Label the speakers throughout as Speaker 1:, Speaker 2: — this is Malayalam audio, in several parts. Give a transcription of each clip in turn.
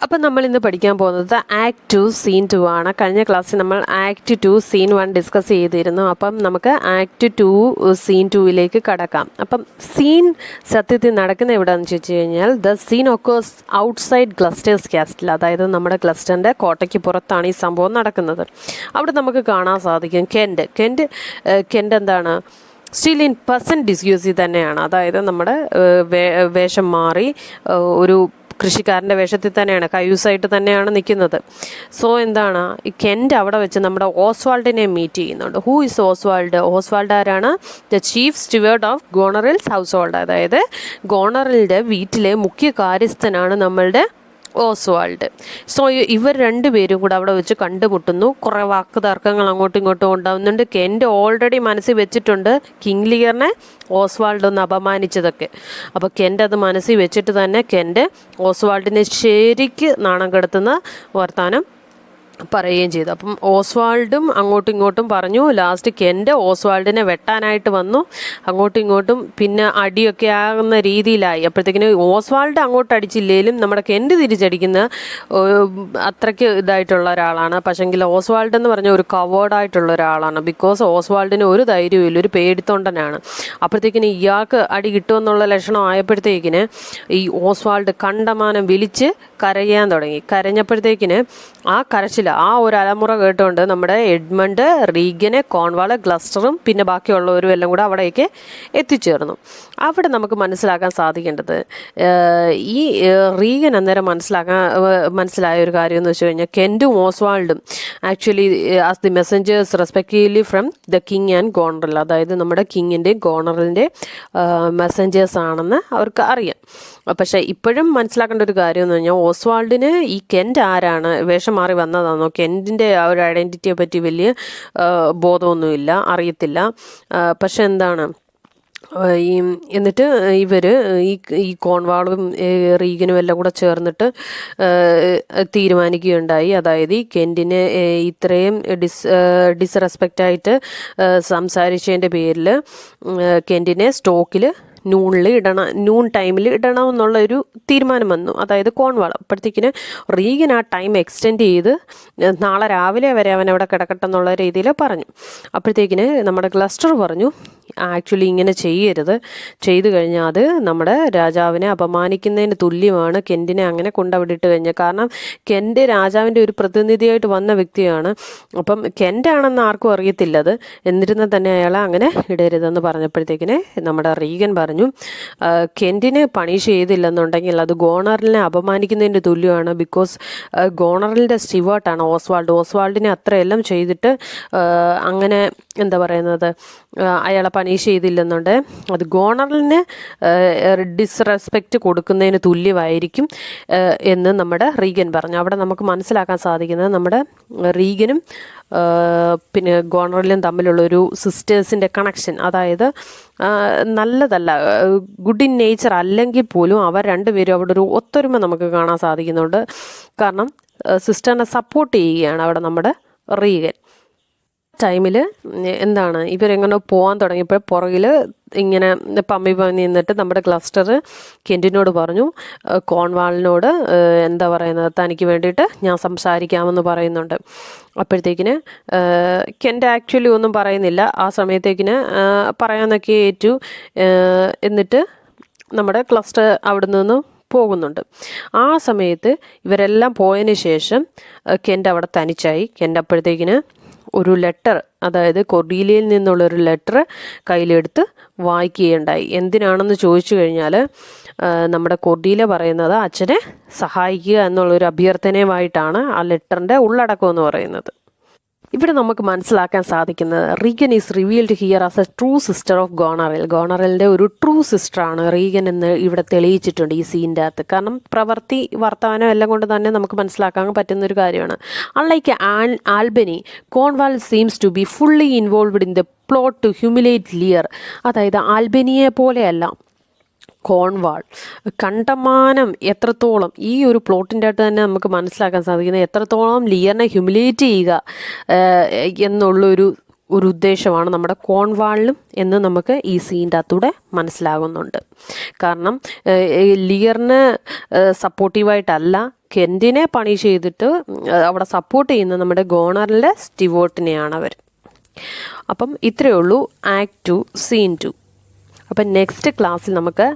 Speaker 1: അപ്പം നമ്മൾ ഇന്ന് പഠിക്കാൻ പോകുന്നത് ആക്ട് 2 സീൻ 2 ആണ്. കഴിഞ്ഞ ക്ലാസ്സിൽ നമ്മൾ ആക്ട് 2 സീൻ 1 ഡിസ്കസ് ചെയ്തിരുന്നു. അപ്പം നമുക്ക് ആക്ട് 2 സീൻ 2യിലേക്ക് കടക്കാം. അപ്പം സീൻ സത്യത്തിൽ നടക്കുന്ന എവിടെയാണെന്ന് ചോദിച്ചു കഴിഞ്ഞാൽ ദ സീൻ ഒക്കേഴ്സ് ഔട്ട്സൈഡ് ഗ്ലസ്റ്റേഴ്സ് കാസ്റ്റിൽ, അതായത് നമ്മുടെ ഗ്ലസ്റ്ററിൻ്റെ കോട്ടയ്ക്ക് പുറത്താണ് ഈ സംഭവം നടക്കുന്നത്. അവിടെ നമുക്ക് കാണാൻ സാധിക്കും കെൻഡ് എന്താണ് സ്റ്റിൽ ഇൻ പെർസെൻറ്റ് ഡിസ്യൂസിൽ തന്നെയാണ്. അതായത് നമ്മുടെ വേഷം മാറി ഒരു കൃഷിക്കാരൻ്റെ വേഷത്തിൽ തന്നെയാണ്, കയ്യൂസായിട്ട് തന്നെയാണ് നിൽക്കുന്നത്. സോ എന്താണ്, ഈ കെൻറ്റ് അവിടെ വെച്ച് നമ്മുടെ ഓസ്വാൾഡിനെ മീറ്റ് ചെയ്യുന്നുണ്ട്. Who is Oswald? ഓസ്വാൾഡ് ആരാണ്? The chief steward of Goneril's household, അതായത് ഗോണറിൻ്റെ വീട്ടിലെ മുഖ്യ കാര്യസ്ഥനാണ് നമ്മളുടെ ഓസ്വാൾഡ്. സോ ഇവർ രണ്ടുപേരും കൂടെ അവിടെ വെച്ച് കണ്ടുമുട്ടുന്നു. കുറേ വാക്ക് തർക്കങ്ങൾ അങ്ങോട്ടും ഇങ്ങോട്ടും ഉണ്ടാവുന്നുണ്ട്. കെൻറ്റ് ഓൾറെഡി മനസ്സിൽ വെച്ചിട്ടുണ്ട് കിങ് ലിയറിനെ ഓസ്വാൾഡ് ഒന്ന് അപമാനിച്ചതൊക്കെ. അപ്പോൾ കെൻറ്റ് അത് മനസ്സിൽ വെച്ചിട്ട് തന്നെ കെൻറ്റ് ഓസ്വാൾഡിനെ ശരിക്ക് നാണം കെടുത്തുന്ന വർത്താനം പറയുകയും ചെയ്തു. അപ്പം ഓസ്വാൾഡും അങ്ങോട്ടും ഇങ്ങോട്ടും പറഞ്ഞു. ലാസ്റ്റ് കെൻറ്റ് ഓസ്വാൾഡിനെ വെട്ടാനായിട്ട് വന്നു. അങ്ങോട്ടും ഇങ്ങോട്ടും പിന്നെ അടിയൊക്കെ ആകുന്ന രീതിയിലായി. അപ്പോഴത്തേക്കിന് ഓസ്വാൾഡ് അങ്ങോട്ട് അടിച്ചില്ലെങ്കിലും നമ്മുടെ കെൻറ്റ് തിരിച്ചടിക്കുന്ന അത്രയ്ക്ക് ഇതായിട്ടുള്ള ഒരാളാണ്. പക്ഷേങ്കിൽ ഓസ്വാൾഡ് എന്ന് പറഞ്ഞ ഒരു കവേർഡായിട്ടുള്ള ഒരാളാണ്. ബിക്കോസ് ഓസ്വാൾഡിന് ഒരു ധൈര്യമില്ല, ഒരു പേടിത്തൊണ്ടനാണ്. അപ്പോഴത്തേക്കിന് ഇയാൾക്ക് അടി കിട്ടുമെന്നുള്ള ലക്ഷണം ആയപ്പോഴത്തേക്കിന് ഈ ഓസ്വാൾഡ് കണ്ടമാനം വിളിച്ച് കരയാൻ തുടങ്ങി. കരഞ്ഞപ്പോഴത്തേക്കിന് ആ കരച്ചിൽ, ആ ഒരു അലമുറ കേട്ടുകൊണ്ട് നമ്മുടെ എഡ്മണ്ട്, റീഗന്, കോൺവാൾ, ഗ്ലസ്റ്ററും പിന്നെ ബാക്കിയുള്ളവരും എല്ലാം കൂടെ അവിടേക്ക് എത്തിച്ചേർന്നു. അവിടെ നമുക്ക് മനസ്സിലാക്കാൻ സാധിക്കേണ്ടത്, ഈ റീഗൻ അന്നേരം മനസ്സിലായ ഒരു കാര്യം എന്ന് വെച്ച് കഴിഞ്ഞാൽ കെൻറ്റും ഓസ്വാൾഡും actually as the messengers respectively from the king and Goneril, അതായത് നമ്മുടെ കിങ്ങിൻ്റെയും ഗോണറിൻ്റെ മെസ്സഞ്ചേഴ്സ് ആണെന്ന് അവർക്ക് അറിയാം. പക്ഷേ ഇപ്പോഴും മനസ്സിലാക്കേണ്ട ഒരു കാര്യം എന്ന് പറഞ്ഞാൽ ഓസ്വാൾഡിന് ഈ കെൻറ്റ് ആരാണ്, വേഷം മാറി വന്നതാണോ, കെൻറ്റിൻ്റെ ആ ഒരു ഐഡൻറ്റിറ്റിയെ പറ്റി വലിയ ബോധമൊന്നുമില്ല, അറിയത്തില്ല. പക്ഷെ എന്താണ്, എന്നിട്ട് ഇവർ ഈ കോൺവാളും റീഗനും എല്ലാം കൂടെ ചേർന്നിട്ട് തീരുമാനിക്കുകയുണ്ടായി. അതായത് ഈ കെൻറ്റിനെ ഇത്രയും ഡിസ്റെസ്പെക്റ്റായിട്ട് സംസാരിച്ചതിൻ്റെ പേരിൽ കെൻറ്റിനെ സ്റ്റോക്കിൽ നൂൺ ടൈമിൽ ഇടണം എന്നുള്ളൊരു തീരുമാനം വന്നു, അതായത് കോൺവാൾ. അപ്പോഴത്തേക്കിന് റീഗൻ ആ ടൈം എക്സ്റ്റെൻഡ് ചെയ്ത് നാളെ രാവിലെ വരെ അവൻ അവിടെ കിടക്കട്ടെ എന്നുള്ള രീതിയിൽ പറഞ്ഞു. അപ്പോഴത്തേക്കിന് നമ്മുടെ ഗ്ലസ്റ്റർ പറഞ്ഞു ആക്ച്വലി ഇങ്ങനെ ചെയ്യരുത്, ചെയ്തു കഴിഞ്ഞാൽ അത് നമ്മുടെ രാജാവിനെ അപമാനിക്കുന്നതിന് തുല്യമാണ്. കെൻറ്റിനെ അങ്ങനെ കൊണ്ടവിടിട്ട് കഴിഞ്ഞാൽ, കാരണം കെൻറ്റ് രാജാവിൻ്റെ ഒരു പ്രതിനിധിയായിട്ട് വന്ന വ്യക്തിയാണ്. അപ്പം കെൻറ്റാണെന്ന് ആർക്കും അറിയത്തില്ലത്, എന്നിരുന്നാൽ തന്നെ അയാളെ അങ്ങനെ ഇടരുതെന്ന് പറഞ്ഞപ്പോഴത്തേക്കിന് നമ്മുടെ റീഗൻ പറഞ്ഞു കെൻറ്റിനെ പണിഷ് ചെയ്തില്ലെന്നുണ്ടെങ്കിൽ അത് ഗോണറിനെ അപമാനിക്കുന്നതിൻ്റെ തുല്യമാണ്. ബിക്കോസ് ഗോണറിൻ്റെ സ്റ്റിവേർട്ടാണ് ഓസ്വാൾഡിനെ അത്രയെല്ലാം ചെയ്തിട്ട് അങ്ങനെ എന്താ പറയുന്നത്, അയാളെ പണിഷ് ചെയ്തില്ലെന്നുണ്ട് അത് ഗോണറിന് ഡിസ്റെസ്പെക്റ്റ് കൊടുക്കുന്നതിന് തുല്യമായിരിക്കും എന്ന് നമ്മുടെ റീഗൻ പറഞ്ഞു. അവിടെ നമുക്ക് മനസ്സിലാക്കാൻ സാധിക്കുന്നത് നമ്മുടെ റീഗനും പിന്നെ ഗോണറിലും തമ്മിലുള്ളൊരു സിസ്റ്റേഴ്സിൻ്റെ കണക്ഷൻ, അതായത് നല്ലതല്ല, ഗുഡ് ഇൻ നേച്ചർ അല്ലെങ്കിൽ പോലും അവർ രണ്ടുപേരും അവിടെ ഒരു ഒത്തൊരുമ നമുക്ക് കാണാൻ സാധിക്കുന്നുണ്ട്. കാരണം സിസ്റ്ററിനെ സപ്പോർട്ട് ചെയ്യുകയാണ് അവിടെ നമ്മുടെ റീഗൻ. ടൈമിൽ എന്താണ്, ഇവരെങ്ങനെ പോകാൻ തുടങ്ങിയപ്പോൾ പുറകിൽ ഇങ്ങനെ പമ്മി നിന്നിട്ട് നമ്മുടെ ഗ്ലസ്റ്റർ കെൻറ്റിനോട് പറഞ്ഞു, കോൺവാളിനോട് എന്താ പറയുന്നത്, തനിക്ക് വേണ്ടിയിട്ട് ഞാൻ സംസാരിക്കാമെന്ന് പറയുന്നുണ്ട്. അപ്പോഴത്തേക്കിന് കെൻറ്റ് ആക്ച്വലി ഒന്നും പറയുന്നില്ല. ആ സമയത്തേക്കിന് പറയാമെന്നൊക്കെ ഏറ്റു. എന്നിട്ട് നമ്മുടെ ഗ്ലസ്റ്റർ അവിടെ നിന്ന് പോകുന്നുണ്ട്. ആ സമയത്ത് ഇവരെല്ലാം പോയതിന് ശേഷം കെൻറ്റ് അവിടെ തനിച്ചായി. കെൻറ്റ് അപ്പോഴത്തേക്കിന് ഒരു ലെറ്റർ, അതായത് കൊർഡീലിയയിൽ നിന്നുള്ളൊരു ലെറ്റർ കയ്യിലെടുത്ത് വായിക്കുകയുണ്ടായി. എന്തിനാണെന്ന് ചോദിച്ചു കഴിഞ്ഞാൽ നമ്മുടെ കൊർഡീലിയ പറയുന്നത് അച്ഛനെ സഹായിക്കുക എന്നുള്ളൊരു അഭ്യർത്ഥനയുമായിട്ടാണ് ആ ലെറ്ററിൻ്റെ ഉള്ളടക്കം എന്ന് പറയുന്നത്. ഇവിടെ നമുക്ക് മനസ്സിലാക്കാൻ സാധിക്കുന്നത് Regan is revealed here as a true sister of ഗോണറിലിൻ്റെ ഒരു ട്രൂ സിസ്റ്ററാണ് റീഗൻ എന്ന് ഇവിടെ തെളിയിച്ചിട്ടുണ്ട് ഈ സീൻ്റെ അകത്ത്. കാരണം പ്രവൃത്തി വർത്തമാനം എല്ലാം കൊണ്ട് തന്നെ നമുക്ക് മനസ്സിലാക്കാൻ പറ്റുന്നൊരു കാര്യമാണ്. Unlike Albany, Cornwall seems to be fully involved in the plot to humiliate Lear, അതായത് ആൽബനിയെ പോലെയല്ല കോൺവാൾ കണ്ടമാനം എത്രത്തോളം ഈ ഒരു പ്ലോട്ടിൻ്റെ ആയിട്ട് തന്നെ നമുക്ക് മനസ്സിലാക്കാൻ സാധിക്കുന്നത് എത്രത്തോളം ലിയറിനെ ഹ്യൂമിലേറ്റ് ചെയ്യുക എന്നുള്ളൊരു ഉദ്ദേശമാണ് നമ്മുടെ കോൺവാളിലും എന്ന് നമുക്ക് ഈ സീൻ്റെ അകത്തൂടെ മനസ്സിലാകുന്നുണ്ട്. കാരണം ലിയറിന് സപ്പോർട്ടീവായിട്ടല്ല കെൻറ്റിനെ പണിഷ് ചെയ്തിട്ട് അവിടെ സപ്പോർട്ട് ചെയ്യുന്ന നമ്മുടെ ഗോണറിലെ സ്റ്റിവേർട്ടിനെയാണ് അവർ. അപ്പം ഇത്രയേ ഉള്ളൂ ആക്ട് 2 സീൻ 2. അപ്പം നെക്സ്റ്റ് ക്ലാസ്സിൽ നമുക്ക്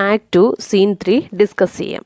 Speaker 1: ആക്ട് 2 സീൻ 3 ഡിസ്കസ് ചെയ്യാം.